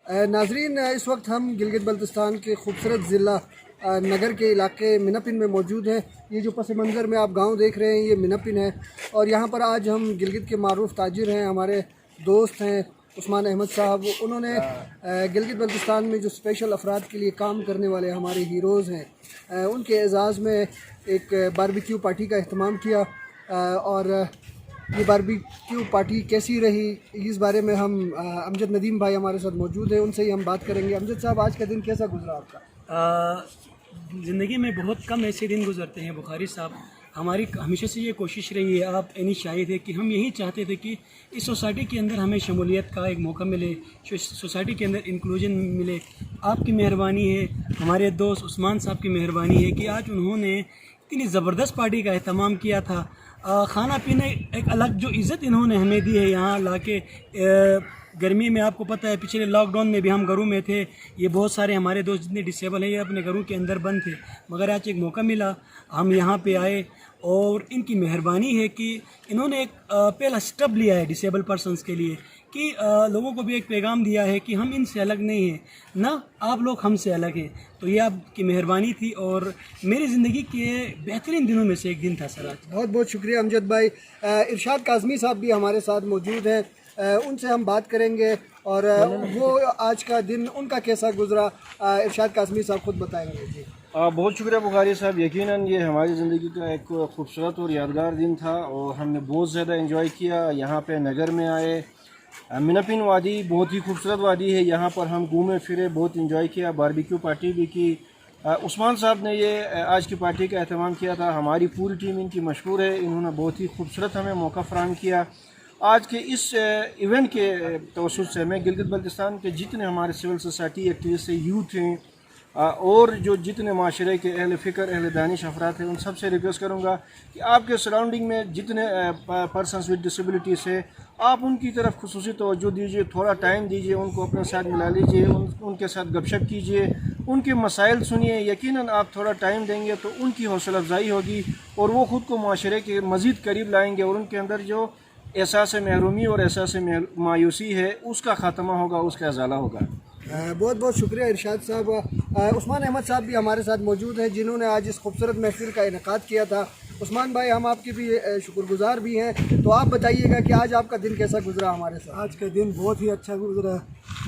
नाजरीन, इस वक्त हम गिलगित बल्तिस्तान के खूबसूरत ज़िला नगर के इलाके मिनपिन में मौजूद हैं। ये जो पस मंज़र में आप गांव देख रहे हैं ये मिनपिन है, और यहाँ पर आज हम गिलगित के मारूफ ताजिर हैं, हमारे दोस्त हैं उस्मान अहमद साहब। उन्होंने गिलगित बल्तिस्तान में जो स्पेशल अफराद के लिए काम करने वाले हमारे हीरोज़ हैं, उनके एज़ाज़ में एक बारबेक्यू पार्टी का अहतमाम किया। और ये बारबेक्यू पार्टी कैसी रही, इस बारे में हम अमजद नदीम भाई हमारे साथ मौजूद हैं, उनसे ही हम बात करेंगे। अमजद साहब, आज का दिन कैसा गुजरा आपका? ज़िंदगी में बहुत कम ऐसे दिन गुजरते हैं बुखारी साहब। हमारी हमेशा से ये कोशिश रही है, आप यानी शायद है कि हम यही चाहते थे कि इस सोसाइटी के अंदर हमें शमूलियत का एक मौका मिले, सोसाइटी के अंदर इंक्लूजन मिले। आपकी मेहरबानी है, हमारे दोस्त उस्मान साहब की मेहरबानी है कि आज उन्होंने इतनी ज़बरदस्त पार्टी का अहतमाम किया था। खाना पीने एक अलग जो इज़्ज़त इन्होंने हमें दी है यहाँ लाके। गर्मी में आपको पता है पिछले लॉकडाउन में भी हम घरों में थे, ये बहुत सारे हमारे दोस्त जितने डिसेबल हैं ये अपने घरों के अंदर बंद थे, मगर आज एक मौका मिला हम यहाँ पे आए। और इनकी मेहरबानी है कि इन्होंने एक पहला स्टेप लिया है डिसेबल पर्सनस के लिए कि लोगों को भी एक पैगाम दिया है कि हम इनसे अलग नहीं हैं, ना आप लोग हमसे अलग हैं। तो ये आपकी मेहरबानी थी और मेरी ज़िंदगी के बेहतरीन दिनों में से एक दिन था सर आज। बहुत बहुत शुक्रिया अमजद भाई। इरशाद काज़मी साहब भी हमारे साथ मौजूद हैं, उनसे हम बात करेंगे और वो आज का दिन उनका कैसा गुजरा, इरशाद काज़मी साहब खुद बताएंगे। जी बहुत शुक्रिया बुखारी साहब। यकीनन ये हमारी ज़िंदगी का एक खूबसूरत और यादगार दिन था और हमने बहुत ज़्यादा एंजॉय किया। यहाँ पे नगर में आए, मिनपिन वादी बहुत ही खूबसूरत वादी है, यहाँ पर हम घूमे फिरे, बहुत इंजॉय किया, बारबेक्यू पार्टी भी की। उस्मान साहब ने ये आज की पार्टी का अहतमाम किया था, हमारी पूरी टीम इनकी मशहूर है, इन्होंने बहुत ही खूबसूरत हमें मौका फ़राहम किया। आज के इस इवेंट के तवस्सुत से मैं गिलगित बल्तिस्तान के जितने हमारे सिविल सोसाइटी एक्टिविस्ट हैं, यूथ हैं और जो जितने माशरे के अहल फ़िक्र अहल दानिश अफराद हैं, उन सब से रिक्वेस्ट करूँगा कि आपके सराउंडिंग में जितने पर्सनस विद डिसेबिलिटीज़ है, आप उनकी तरफ खुसूसी तवज्जो दीजिए, थोड़ा टाइम दीजिए, उनको अपने साथ मिला लीजिए, उनके साथ गपशप कीजिए, उनके मसाइल सुनिए। यकीनन आप थोड़ा टाइम देंगे तो उनकी हौसला अफजाई होगी और वो ख़ुद को माशरे के मज़ीद करीब लाएँगे और उनके अंदर जो एहसास महरूमी और एहसास मायूसी है उसका ख़ात्मा होगा, उसका अज़ाला होगा। बहुत बहुत शुक्रिया इरशाद साहब। उस्मान अहमद साहब भी हमारे साथ मौजूद हैं जिन्होंने आज इस खूबसूरत महफिल का इनेकाद किया था। उस्मान भाई, हम आपके भी शुक्रगुजार भी हैं, तो आप बताइएगा कि आज आपका दिन कैसा गुजरा हमारे साथ? आज का दिन बहुत ही अच्छा गुजरा।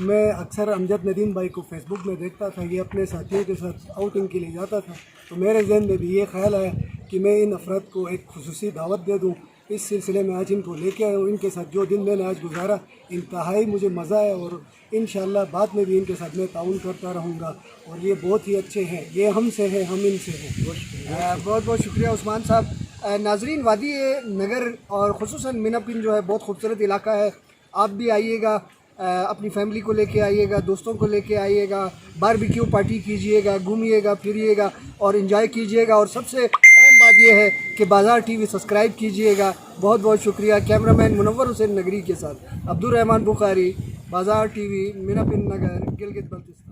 मैं अक्सर अमजद नदीम भाई को फेसबुक में देखता था, ये अपने साथियों के साथ आउटिंग के लिए जाता था, तो मेरे जहन में भी ये ख्याल आया कि मैं इन अफराद को एक खुसूसी दावत दे दूँ। इस सिलसिले में आज इनको लेके आया हूँ। इनके साथ जो दिन मैंने आज गुजारा इंतहाई मुझे मज़ा आया और इंशाअल्लाह बाद में भी इनके साथ मैं ताउन करता रहूँगा। और ये बहुत ही अच्छे हैं, ये हमसे हैं, हम इनसे हैं। बहुत बहुत शुक्रिया उस्मान साहब। नाजरीन, वादी नगर और ख़ुसूसन मिनपिन जो है बहुत खूबसूरत इलाका है, आप भी आइएगा, अपनी फैमिली को लेके आइएगा, दोस्तों को लेके आइएगा, बारबेक्यू पार्टी कीजिएगा, घूमिएगा फिरिएगा और एंजॉय कीजिएगा। और सबसे अहम बात यह है कि बाज़ार टीवी सब्सक्राइब कीजिएगा। बहुत बहुत शुक्रिया। कैमरामैन मुनव्वर हुसैन नगरी के साथ अब्दुल रहमान बुखारी, बाज़ार टीवी, मिनपिन नगर, गिलगित बल्तिस्तान।